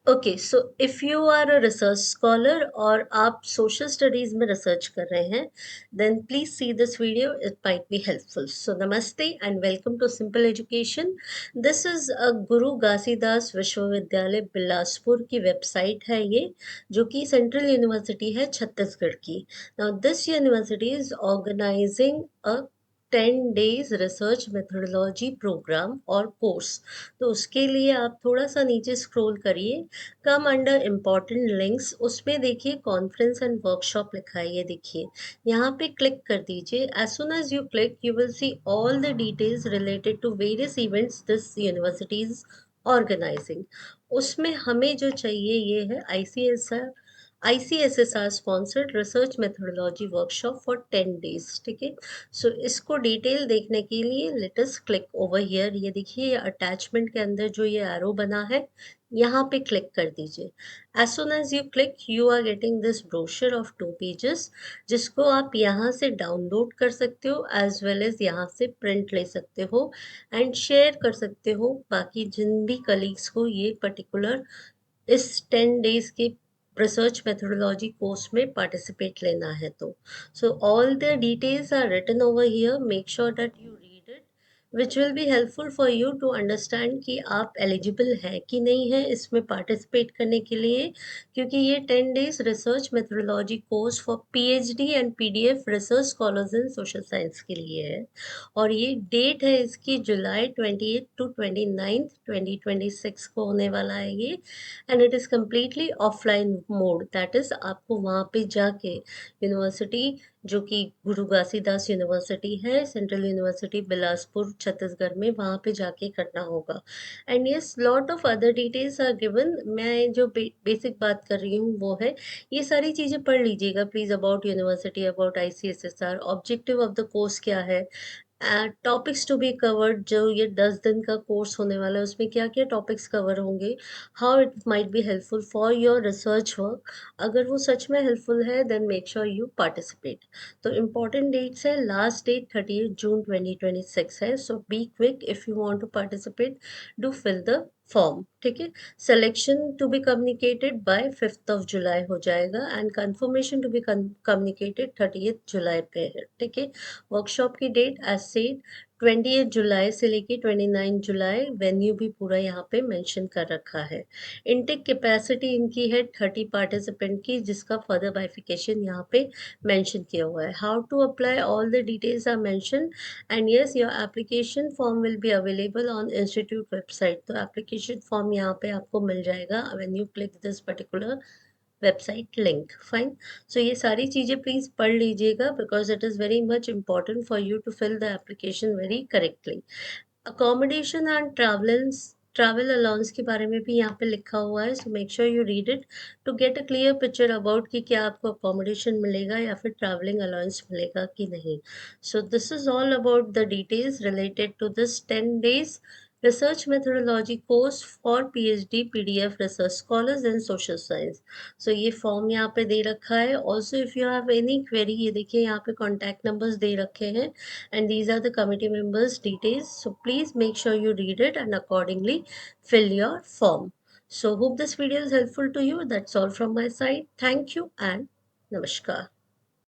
Okay, so if you are a research scholar और आप social studies में research कर रहे हैं, then please see this video, it might be helpful. So नमस्ते and welcome to simple education. This is a Guru Ghasidas विश्वविद्यालय बिलासपुर की website है ये, जो कि सेंट्रल यूनिवर्सिटी है छत्तीसगढ़ की। Now this university is organising a 10 days research methodology programme और कोर्स। तो उसके लिए आप थोड़ा सा नीचे स्क्रॉल करिए, कम अंडर इम्पॉर्टेंट लिंक्स, उसमें देखिए कॉन्फ्रेंस एंड वर्कशॉप लिखा है, ये देखिए यहाँ पे क्लिक कर दीजिए। As soon as you click you will see all the details related to various events this university is organising. उसमें हमें जो चाहिए ये है ICSSR sponsored research methodology workshop for 10 days। ठीक है, सो इसको डिटेल देखने के लिए let us click over here. ये देखिए अटैचमेंट के अंदर जो ये एरो बना है, यहाँ पे क्लिक कर दीजिए। As soon as you click you are getting this brochure of 2 pages, जिसको आप यहाँ से डाउनलोड कर सकते हो एज वेल एज यहाँ से प्रिंट ले सकते हो एंड शेयर कर सकते हो बाकी जिन भी कलीग्स को ये पर्टिकुलर इस 10 days के रिसर्च मेथोडोलॉजी कोर्स में पार्टिसिपेट लेना है तो। So all the details are written over here, make sure that you read it, which will be helpful for you to understand कि आप एलिजिबल हैं कि नहीं है इसमें पार्टिसिपेट करने के लिए, क्योंकि ये 10 days research methodology course for PhD and PDF research scholars in social science के लिए है। और ये डेट है इसकी जुलाई 28 टू 29 2026 को होने वाला है ये। And it is completely offline mode, that is आपको वहाँ पे जाके यूनिवर्सिटी, जो कि गुरु घासीदास यूनिवर्सिटी है, सेंट्रल यूनिवर्सिटी बिलासपुर छत्तीसगढ़ में, वहाँ पे जाके करना होगा। And yes, lot of other details are given. मैं जो बेसिक बात कर रही हूँ वो है, ये सारी चीज़ें पढ़ लीजिएगा please, about university, about ICSSR, objective of the course क्या है, टॉपिक्स टू बी कवर्ड, जो ये 10 दिन का कोर्स होने वाला है उसमें क्या क्या टॉपिक्स कवर होंगे, how it might be helpful for your research work. अगर वो सच में हेल्पफुल है then make sure you participate. तो इम्पॉर्टेंट डेट्स है, लास्ट डेट 30 जून 2026 है, so be quick if you want to participate, do fill the form. ठीक है, selection to be communicated by 5 July हो जाएगा and confirmation to be communicated 30 July पे है। ठीक है, वर्कशॉप की डेट एज सेड 28 जुलाई से लेके 29 जुलाई, वेन्यू भी पूरा यहाँ पे मेंशन कर रखा है। इनटेक कैपेसिटी इनकी है 30 पार्टिसिपेंट की, जिसका फर्दर बाइफिकेशन यहाँ पे मेंशन किया हुआ है। How to apply, all the details are mention and yes your application form will be available on institute website. तो एप्लीकेशन फॉर्म यहाँ पे आपको मिल जाएगा when you click this particular website link. Fine, so ये सारी चीज़ें प्लीज़ पढ़ लीजिएगा because it is very much important for you to fill the application very correctly. Accommodation and travel allowance के बारे में भी यहाँ पे लिखा हुआ है, so make sure you read it to get a clear picture about कि क्या आपको अकोमोडेशन मिलेगा या फिर ट्रैवलिंग अलाउंस मिलेगा कि नहीं। So this is all about the details related to this 10 days research methodology course for PhD PDF research scholars in social science. सो ये फॉर्म यहाँ पे दे रखा है। Also if you have any query, ये देखिए यहाँ पे कॉन्टैक्ट नंबर्स दे रखे हैं and these are the committee members details, so please make sure you read it and accordingly fill your form. So hope this video is helpful to you. That's all from my side. Thank you and namaskar.